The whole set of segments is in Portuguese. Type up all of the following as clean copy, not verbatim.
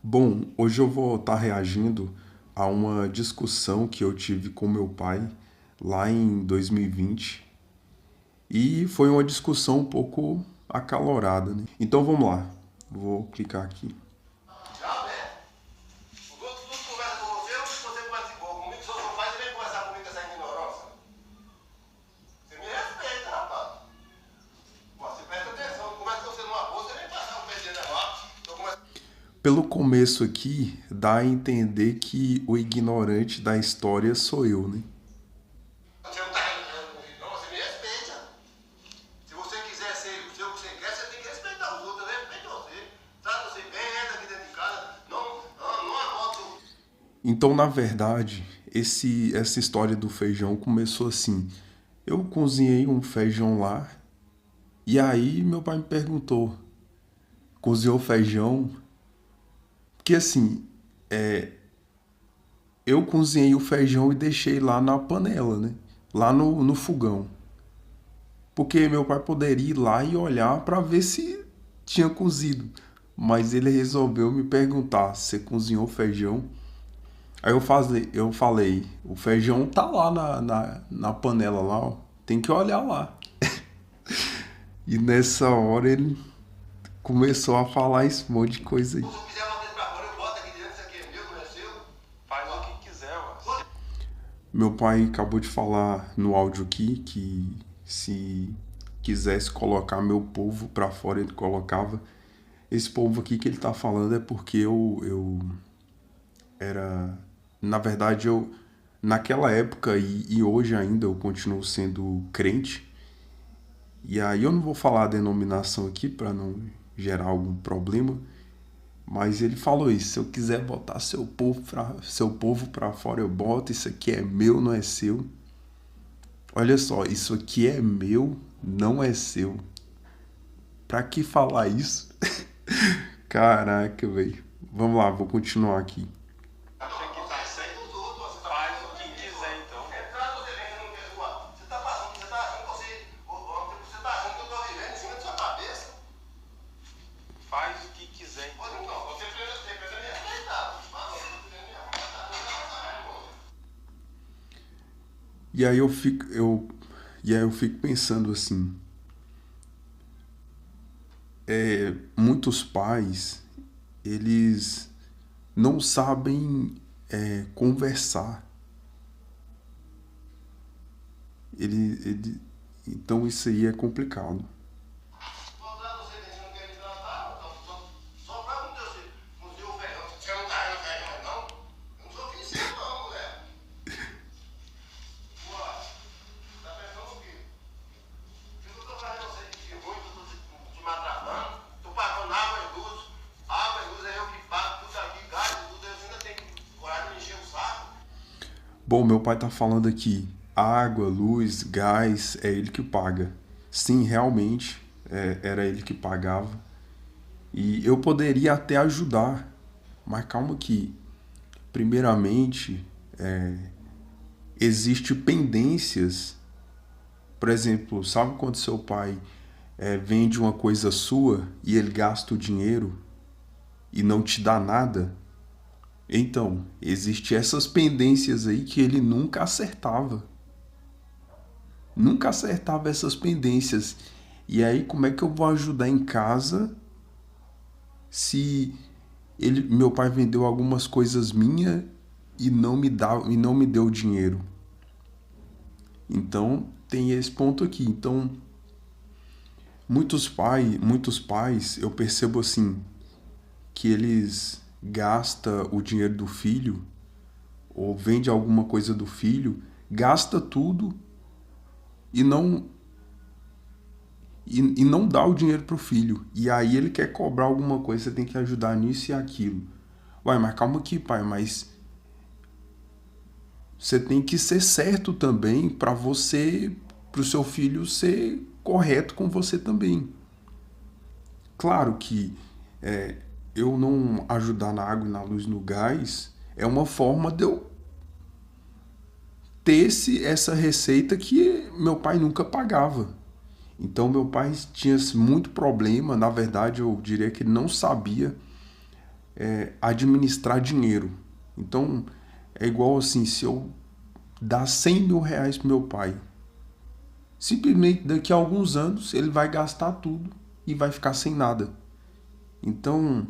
Bom, hoje eu vou estar reagindo a uma discussão que eu tive com meu pai lá em 2020 e foi uma discussão um pouco acalorada, né? Então vamos lá, vou clicar aqui. Já, né? Os outros tudo conversam com você, ou você conversa igual comigo, se eu sou pai, você vem conversar comigo com essa ignorância. Você me respeita, rapaz. Pô, você presta atenção, não conversa com você numa boa, você vem passar o pé dentro da roda. Tô conversando. Pelo começo aqui, dá a entender que o ignorante da história sou eu, né? Você não tá religando comigo, não, você me respeita. Se você quiser ser o seu que você quer, você tem que respeitar os outros, eu respeito você. Trata você bem, entra aqui dentro de casa, não anota o seu. Então, na verdade, essa história do feijão começou assim. Eu cozinhei um feijão lá e aí meu pai me perguntou: cozinhou feijão? Porque assim, eu cozinhei o feijão e deixei lá na panela, né? Lá no fogão. Porque meu pai poderia ir lá e olhar para ver se tinha cozido. Mas ele resolveu me perguntar se cozinhou feijão. Aí eu falei, o feijão tá lá na panela lá, ó. Tem que olhar lá. E nessa hora ele começou a falar esse monte de coisa aí. Se eu quiser botar isso pra fora, eu boto aqui dentro, isso aqui é meu, não é seu. Faz o que quiser, mano. Meu pai acabou de falar no áudio aqui que se quisesse colocar meu povo pra fora, ele colocava. Esse povo aqui que ele tá falando é porque eu era. Na verdade, eu. Naquela época e hoje ainda eu continuo sendo crente. E aí eu não vou falar a denominação aqui para não gerar algum problema. Mas ele falou isso: se eu quiser botar seu povo pra fora, eu boto. Isso aqui é meu, não é seu. Olha só, isso aqui é meu, não é seu. Pra que falar isso? Caraca, velho. Vamos lá, vou continuar aqui. Acha que tá certo os outros, você faz o que quiser, então. Entrada você vem, você não quer zoar. Você tá passando, você tá achando que você tá achando que eu tô vivendo em cima da sua cabeça? Faz o que quiser. Pois então, você precisa me respeitar. Mas você precisa me respeitar. E aí eu fico pensando assim, muitos pais, eles não sabem conversar. Então isso aí é complicado. Contrato você vem, você não quer me tratar? Só pra não ter o ferrão. Você não tá vendo o ferrão, não? Eu não sou oficial, não, mulher. Pô, tá pensando o quê? Eu não tô fazendo você de ruim, tô te maltratando. Tô pagando água e luz é eu que pago tudo aqui, gás e tudo, eu ainda tenho coragem de encher o saco. Bom, meu pai tá falando aqui, água, luz, gás, é ele que paga. Sim, realmente, era ele que pagava. E eu poderia até ajudar, mas calma que, primeiramente, existe pendências. Por exemplo, sabe quando seu pai vende uma coisa sua e ele gasta o dinheiro e não te dá nada? Então, existe essas pendências aí que ele nunca acertava. Nunca acertava essas pendências. E aí, como é que eu vou ajudar em casa se meu pai vendeu algumas coisas minhas e não me deu dinheiro? Então, tem esse ponto aqui. Então, muitos pais, eu percebo assim, que eles gastam o dinheiro do filho ou vende alguma coisa do filho, gasta tudo e não dá o dinheiro pro filho. E aí ele quer cobrar alguma coisa, você tem que ajudar nisso e aquilo. Uai, mas calma aqui, pai, mas você tem que ser certo também pro seu filho ser correto com você também. Claro que eu não ajudar na água, na luz, no gás é uma forma de eu ter essa receita que meu pai nunca pagava. Então meu pai tinha muito problema, na verdade eu diria que ele não sabia administrar dinheiro. Então, é igual assim, se eu dar 100 mil reais pro meu pai, simplesmente daqui a alguns anos ele vai gastar tudo e vai ficar sem nada. Então,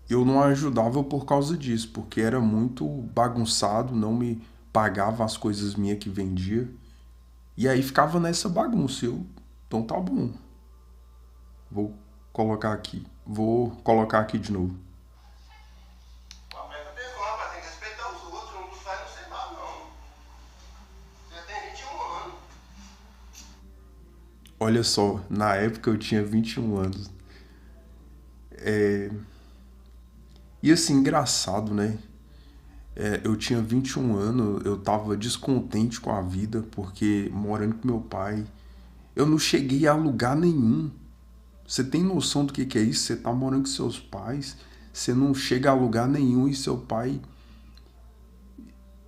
eu não ajudava por causa disso, porque era muito bagunçado, não me pagava as coisas minhas que vendia. E aí ficava nessa bagunça. Então tá bom. Vou colocar aqui de novo. Presta atenção, rapaz, tem que respeitar os outros, não sai no cenário, não. Você tem 21 anos. Olha só, na época eu tinha 21 anos. E assim, engraçado, né? Eu tinha 21 anos, eu tava descontente com a vida, porque morando com meu pai, eu não cheguei a lugar nenhum. Você tem noção do que é isso? Você tá morando com seus pais, você não chega a lugar nenhum e seu pai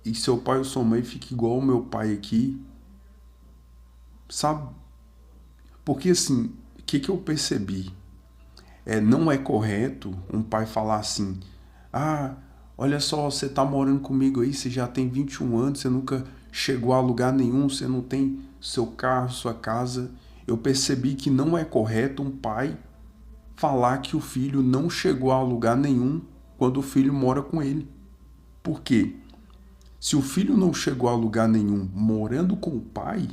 ou sua mãe fica igual o meu pai aqui, sabe? Porque assim, o que eu percebi? Não é correto um pai falar assim: ah, olha só, você tá morando comigo aí, você já tem 21 anos, você nunca chegou a lugar nenhum, você não tem seu carro, sua casa. Eu percebi que não é correto um pai falar que o filho não chegou a lugar nenhum quando o filho mora com ele. Por quê? Se o filho não chegou a lugar nenhum morando com o pai,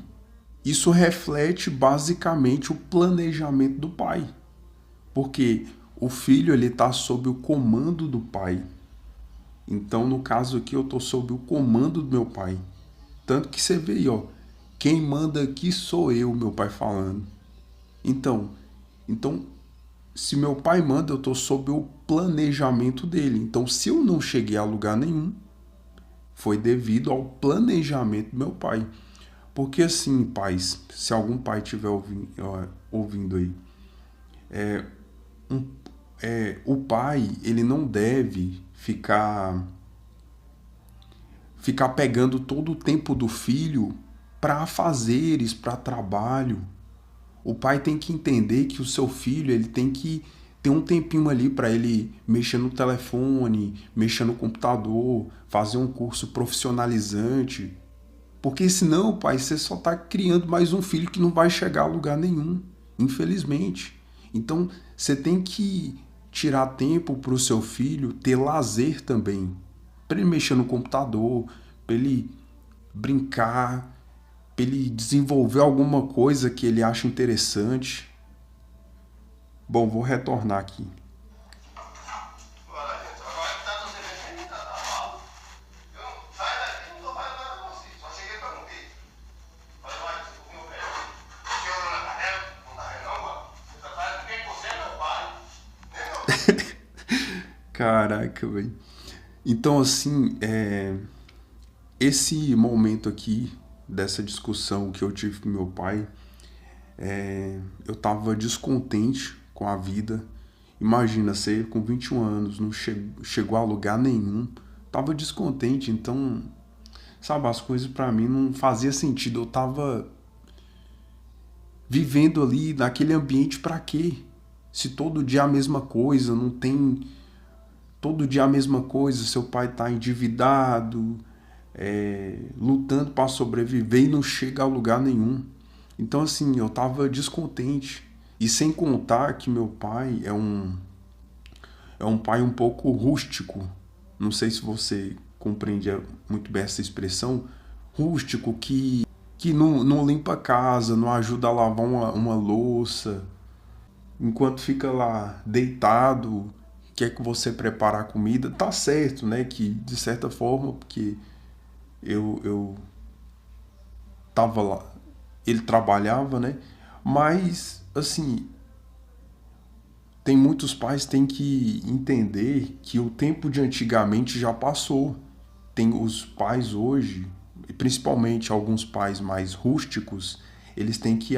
isso reflete basicamente o planejamento do pai. Porque o filho ele está sob o comando do pai. Então, no caso aqui, eu estou sob o comando do meu pai. Tanto que você vê aí, ó, quem manda aqui sou eu, meu pai falando. Então, se meu pai manda, eu estou sob o planejamento dele. Então, se eu não cheguei a lugar nenhum, foi devido ao planejamento do meu pai. Porque assim, pais, se algum pai estiver ouvindo aí, o pai ele não deve ficar pegando todo o tempo do filho para afazeres, para trabalho. O pai tem que entender que o seu filho ele tem que ter um tempinho ali para ele mexer no telefone, mexer no computador, fazer um curso profissionalizante. Porque senão, pai, você só está criando mais um filho que não vai chegar a lugar nenhum, infelizmente. Então, você tem que tirar tempo para o seu filho ter lazer também. Para ele mexer no computador, para ele brincar, para ele desenvolver alguma coisa que ele acha interessante. Bom, vou retornar aqui. Olha, gente, agora que tá você vendo tá mal. Eu não sai daqui, não tô fazendo nada com você. Só cheguei pra comer. Falei, olha, você comeu o pé. Você olhou na panela? Não tá vendo, não, mano? Você tá fazendo quem você é meu pai. Nem meu pai. Caraca, velho. Então, assim, esse momento aqui, dessa discussão que eu tive com meu pai, eu tava descontente com a vida. Imagina, você com 21 anos, não chegou a lugar nenhum, tava descontente, então, sabe, as coisas pra mim não fazia sentido. Eu tava vivendo ali naquele ambiente pra quê? Se todo dia a mesma coisa, não tem todo dia a mesma coisa, seu pai tá endividado, lutando para sobreviver e não chega a lugar nenhum. Então, assim, eu tava descontente. E sem contar que meu pai é um pai um pouco rústico. Não sei se você compreende muito bem essa expressão. Rústico, que não limpa a casa, não ajuda a lavar uma louça. Enquanto fica lá deitado, quer que você prepare a comida. Tá certo, né? Que de certa forma, porque eu tava lá, ele trabalhava, né? Mas, assim, tem muitos pais que têm que entender que o tempo de antigamente já passou. Tem os pais hoje, e principalmente alguns pais mais rústicos, eles têm que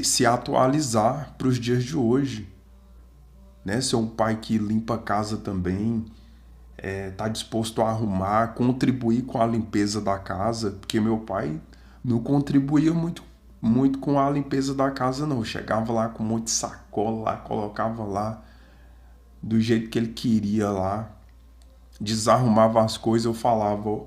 se atualizar para os dias de hoje, né? Ser um pai que limpa a casa também, tá disposto a arrumar, contribuir com a limpeza da casa, porque meu pai não contribuía muito, muito com a limpeza da casa, não. Eu chegava lá com um monte de sacola lá, colocava lá do jeito que ele queria lá, desarrumava as coisas, eu falava,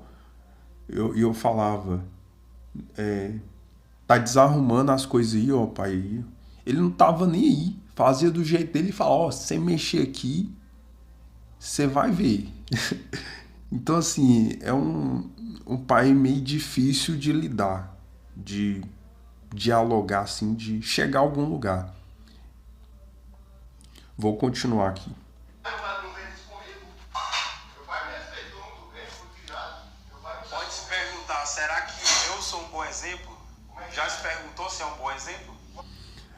tá desarrumando as coisas aí, ó, pai. Ele não tava nem aí, fazia do jeito dele e falava, ó, se você mexer aqui, você vai ver. Então, assim, é um pai meio difícil de lidar, de dialogar, assim, de chegar a algum lugar. Vou continuar aqui. Meu pai não fez isso comigo. Meu pai me respeitou muito bem, fui criado. Meu pai me Pode se perguntar, será que eu sou um bom exemplo? Já se perguntou se é um bom exemplo?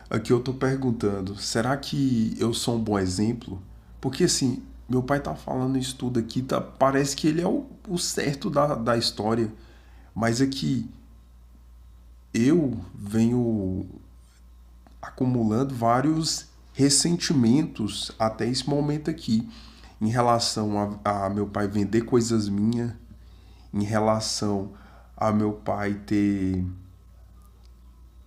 Aqui eu tô perguntando, será que eu sou um bom exemplo? Porque assim, meu pai tá falando isso tudo aqui, tá, parece que ele é o certo da história. Mas é que eu venho acumulando vários ressentimentos até esse momento aqui, em relação a meu pai vender coisas minhas, em relação a meu pai ter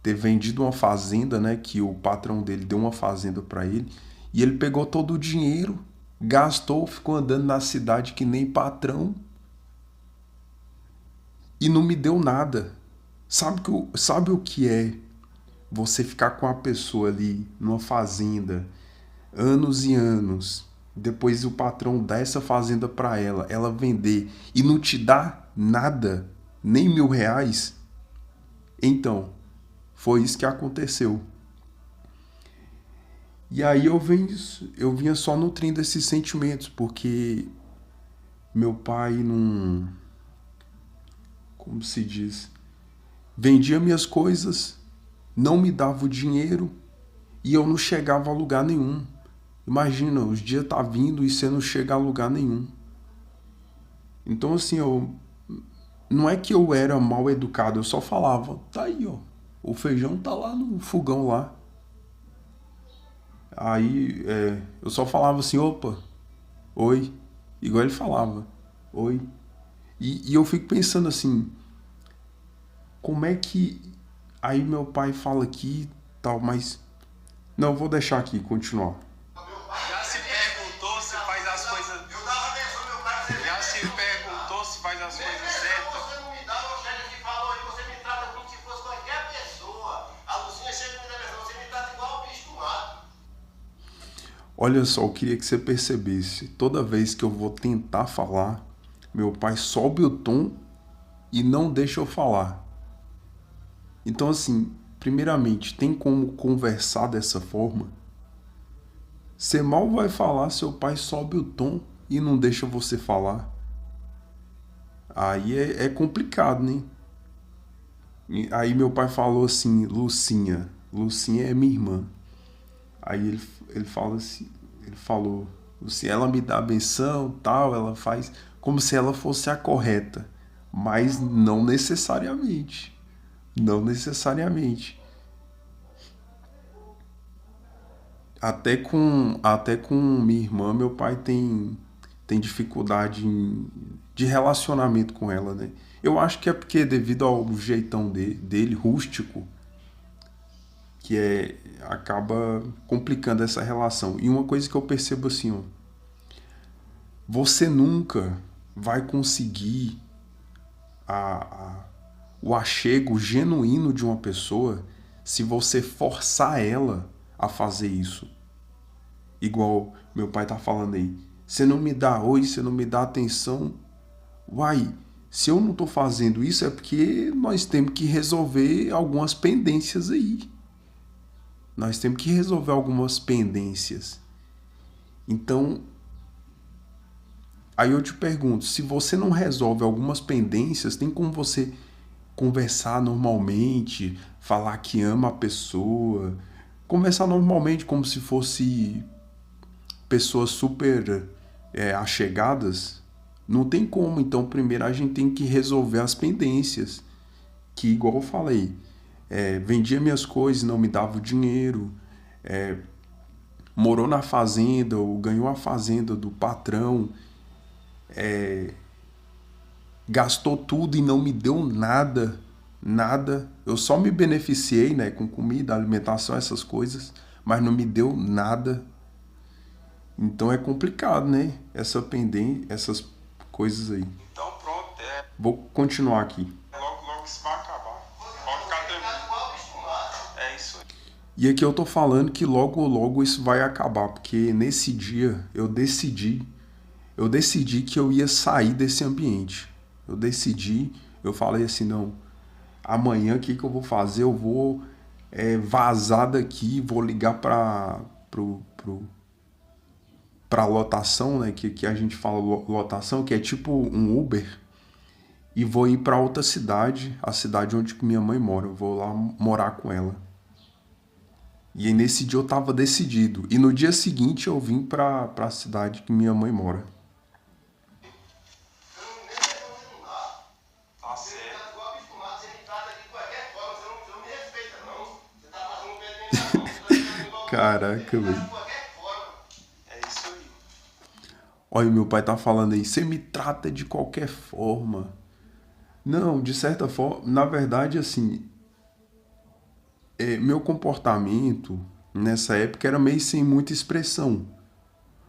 vendido uma fazenda, né, que o patrão dele deu uma fazenda para ele, e ele pegou todo o dinheiro, gastou, ficou andando na cidade que nem patrão e não me deu nada. Sabe o que é você ficar com a pessoa ali numa fazenda anos e anos, depois o patrão dá essa fazenda para ela vender e não te dá nada, nem R$ 1.000? Então, foi isso que aconteceu. E aí eu vinha só nutrindo esses sentimentos, porque meu pai não, como se diz, vendia minhas coisas, não me dava o dinheiro e eu não chegava a lugar nenhum. Imagina, os dias tá vindo e você não chega a lugar nenhum. Então assim, não é que eu era mal educado, eu só falava, tá aí, ó, o feijão tá lá no fogão lá. Aí eu só falava assim, opa, oi, igual ele falava, oi. E eu fico pensando assim, como é que aí meu pai fala aqui tal, mas não, vou deixar aqui, continuar. Já se perguntou se faz as coisas. Eu dava atenção ao meu pai. Já se perguntou se faz as coisas certas? Você não me dá, o chefe que falou aí, você me trata como se fosse qualquer pessoa. A Lucinha chega e me dá atenção, você me trata igual o bicho do mato. Olha só, eu queria que você percebesse, toda vez que eu vou tentar falar, meu pai sobe o tom e não deixa eu falar. Então assim, primeiramente, tem como conversar dessa forma? Você mal vai falar, seu pai sobe o tom e não deixa você falar. Aí é complicado, né? Aí meu pai falou assim, Lucinha é minha irmã. Aí ele fala assim, ele falou, se ela me dá a benção, tal, ela faz como se ela fosse a correta, mas não necessariamente. Não necessariamente. Até com minha irmã, meu pai tem dificuldade de relacionamento com ela, né? Eu acho que é porque devido ao jeitão dele rústico, que acaba complicando essa relação. E uma coisa que eu percebo assim, ó, você nunca vai conseguir o achego genuíno de uma pessoa se você forçar ela a fazer isso. Igual meu pai tá falando aí. Você não me dá oi, você não me dá atenção. Uai, se eu não tô fazendo isso é porque nós temos que resolver algumas pendências aí. Nós temos que resolver algumas pendências. Então, aí eu te pergunto, se você não resolve algumas pendências, tem como você conversar normalmente, falar que ama a pessoa, conversar normalmente como se fosse pessoas super achegadas? Não tem como. Então, primeiro a gente tem que resolver as pendências, que igual eu falei, vendia minhas coisas, não me dava o dinheiro, morou na fazenda ou ganhou a fazenda do patrão, gastou tudo e não me deu nada, nada. Eu só me beneficiei, né, com comida, alimentação, essas coisas, mas não me deu nada. Então é complicado, né? Essa pendência, essas coisas aí. Então pronto, Vou continuar aqui. logo isso vai acabar. Pode ficar tranquilo. É isso aí. E aqui eu tô falando que logo isso vai acabar, porque nesse dia eu decidi que eu ia sair desse ambiente. Eu falei assim, não, amanhã o que eu vou fazer? Eu vou vazar daqui, vou ligar pra lotação, né? Que a gente fala lotação, que é tipo um Uber, e vou ir pra outra cidade, a cidade onde minha mãe mora. Eu vou lá morar com ela. E aí nesse dia eu tava decidido. E no dia seguinte eu vim pra cidade que minha mãe mora. Tá certo. Caraca, velho. É isso aí. Olha, meu pai tá falando aí, você me trata de qualquer forma. Não, de certa forma, na verdade, assim, meu comportamento nessa época era meio sem muita expressão.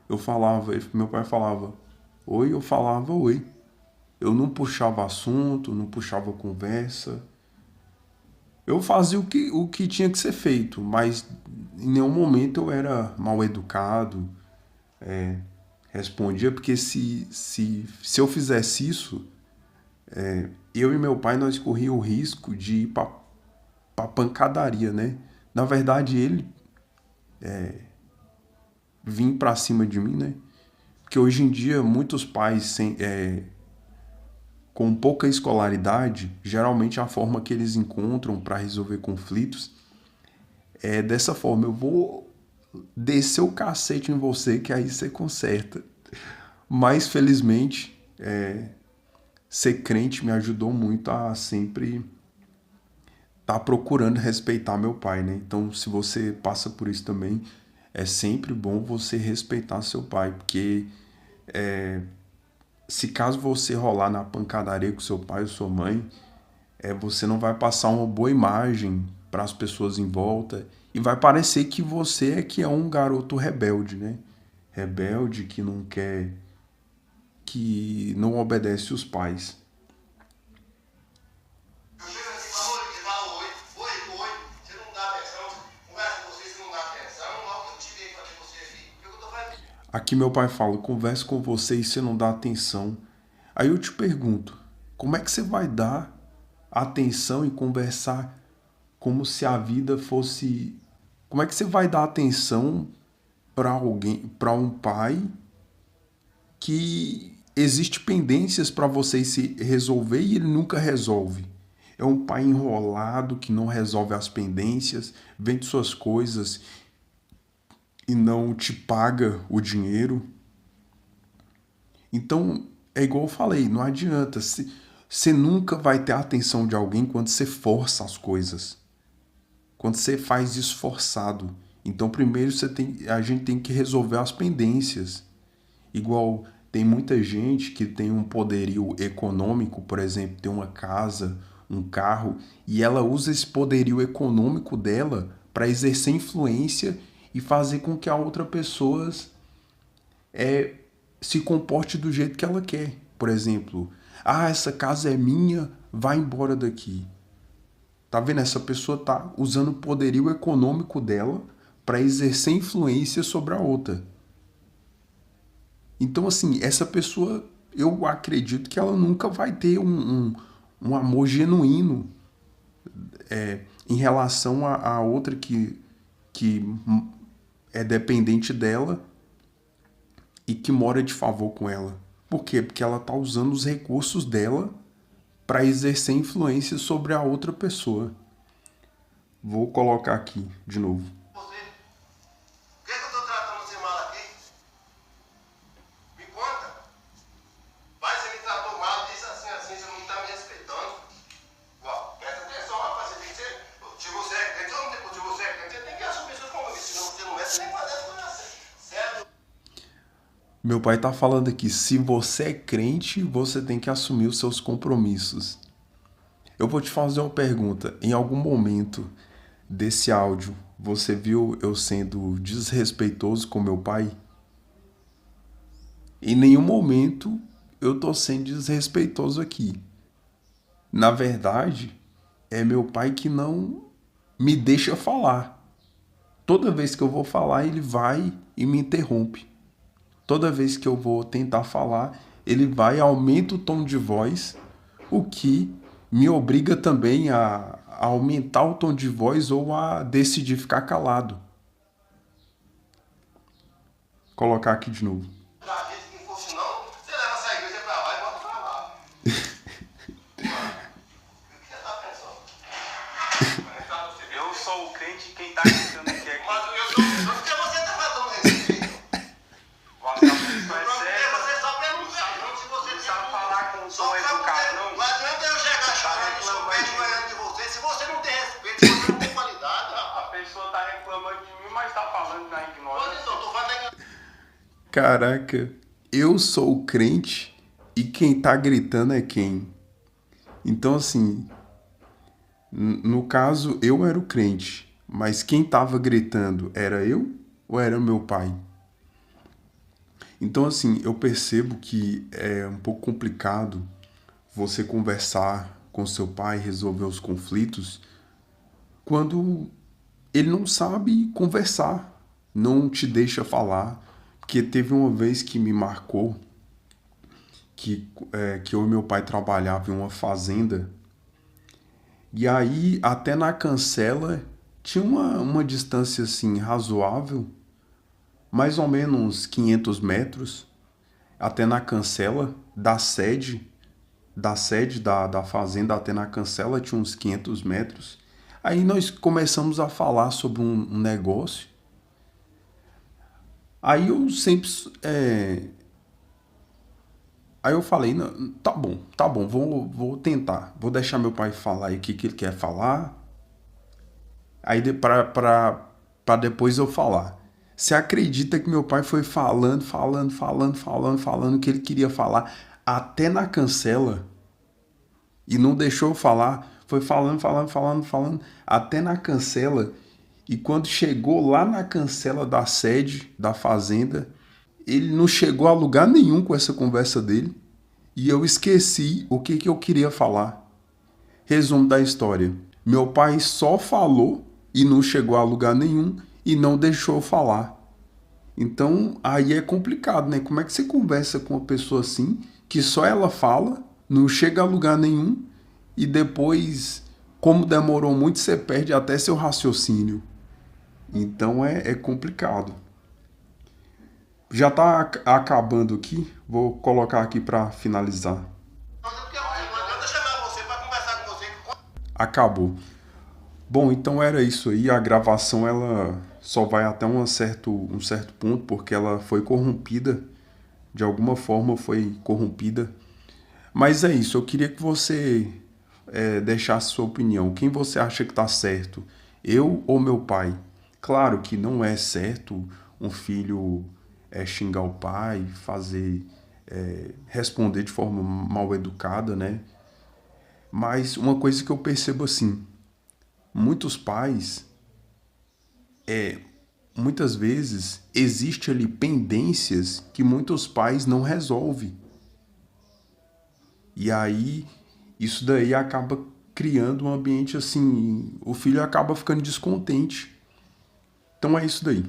Eu falava, meu pai falava, oi, eu falava, oi. Eu não puxava assunto, não puxava conversa. Eu fazia o que tinha que ser feito, mas em nenhum momento eu era mal educado, respondia, porque se eu fizesse isso, eu e meu pai nós corríamos o risco de ir pra pancadaria, né? Na verdade, ele vir pra cima de mim, né? Porque hoje em dia muitos pais com pouca escolaridade, geralmente a forma que eles encontram para resolver conflitos é dessa forma: eu vou descer o cacete em você que aí você conserta. Mas felizmente ser crente me ajudou muito a sempre estar procurando respeitar meu pai, né? Então, se você passa por isso também, é sempre bom você respeitar seu pai, porque se caso você rolar na pancadaria com seu pai ou sua mãe, você não vai passar uma boa imagem para as pessoas em volta e vai parecer que você é que é um garoto rebelde, né? Rebelde que não quer, que não obedece os pais. Eu chego aqui, falo oi, oi, você não dá atenção, conversa com você, você não dá atenção, logo que eu tirei pra ver você aqui, o que eu tô fazendo? Aqui meu pai fala, conversa com você e você não dá atenção. Aí eu te pergunto, como é que você vai dar atenção e conversar como se a vida fosse... Como é que você vai dar atenção para alguém, para um pai que existe pendências para vocês se resolver e ele nunca resolve? É um pai enrolado que não resolve as pendências, vende suas coisas e não te paga o dinheiro. Então, é igual eu falei, não adianta. Você nunca vai ter a atenção de alguém quando você força as coisas. Quando você faz isso forçado. Então, primeiro a gente tem que resolver as pendências. Igual tem muita gente que tem um poderio econômico, por exemplo, tem uma casa, um carro, e ela usa esse poderio econômico dela para exercer influência e fazer com que a outra pessoa se comporte do jeito que ela quer. Por exemplo, essa casa é minha, vai embora daqui. Tá vendo? Essa pessoa tá usando o poderio econômico dela para exercer influência sobre a outra. Então, assim, essa pessoa, eu acredito que ela nunca vai ter um amor genuíno em relação a outra que é dependente dela e que mora de favor com ela. Por quê? Porque ela tá usando os recursos dela para exercer influência sobre a outra pessoa. Vou colocar aqui de novo. Você, por que eu tô tratando você mal aqui? Me conta. Pai, você me tratou mal, disse assim, você não tá me respeitando. Ó, presta atenção, rapaz, você tem que ser... Se você é crente, ou não tem, se você é crente, você tem que assumir seus compromissos. Senão você não é, você nem fazer as coisas assim. Certo? Meu pai tá falando aqui, se você é crente, você tem que assumir os seus compromissos. Eu vou te fazer uma pergunta. Em algum momento desse áudio, você viu eu sendo desrespeitoso com meu pai? Em nenhum momento eu tô sendo desrespeitoso aqui. Na verdade, é meu pai que não me deixa falar. Toda vez que eu vou falar, ele vai e me interrompe. Toda vez que eu vou tentar falar, ele vai e aumenta o tom de voz, o que me obriga também a aumentar o tom de voz ou a decidir ficar calado. Colocar aqui de novo. Já disse que fosse não, você leva essa igreja pra lá e bota pra lá. O que você tá pensando? Eu sou o crente, quem tá gritando aqui é Mas quem. eu sou porque você tá falando desse jeito. Você O problema é você só perguntar, não se você não sabe falar com só som pra educado, não. não. Não adianta eu chegar chorando no seu pé, desmaiando de você. Se você não tem respeito, se você não tem qualidade, A rapaz. pessoa tá reclamando de mim, mas tá falando na Olha ignorância. só, tô falando aqui. Caraca, eu sou o crente e quem tá gritando é quem? Então, assim, no caso, eu era o crente, mas quem tava gritando era eu ou era meu pai? Então, assim, eu percebo que é um pouco complicado você conversar com seu pai, resolver os conflitos, quando ele não sabe conversar, não te deixa falar. Porque teve uma vez que me marcou que eu e meu pai trabalhavam em uma fazenda, e aí até na cancela tinha uma distância assim razoável, mais ou menos uns 500 metros, até na cancela da fazenda até na cancela tinha uns 500 metros. Aí nós começamos a falar sobre um negócio. Aí eu sempre. Aí eu falei, não, tá bom, vou tentar. Vou deixar meu pai falar aí o que ele quer falar. Aí pra depois eu falar. Você acredita que meu pai foi falando o que ele queria falar até na cancela e não deixou eu falar? Foi falando até na cancela. E quando chegou lá na cancela da sede da fazenda, ele não chegou a lugar nenhum com essa conversa dele. E eu esqueci o que eu queria falar. Resumo da história. Meu pai só falou e não chegou a lugar nenhum e não deixou eu falar. Então, aí é complicado, né? Como é que você conversa com uma pessoa assim, que só ela fala, não chega a lugar nenhum e depois, como demorou muito, você perde até seu raciocínio. Então é complicado. Já tá acabando aqui, vou colocar aqui para finalizar. Porque não adianta chamar você pra conversar com você. Acabou. Bom, então era isso aí. A gravação ela só vai até um certo ponto porque ela foi corrompida. De alguma forma foi corrompida. Mas é isso. Eu queria que você deixasse sua opinião. Quem você acha que está certo? Eu ou meu pai? Claro que não é certo um filho xingar o pai, responder de forma mal educada, né? Mas uma coisa que eu percebo assim, muitos pais, muitas vezes, existe ali pendências que muitos pais não resolvem. E aí, isso daí acaba criando um ambiente assim, o filho acaba ficando descontente. Então é isso daí.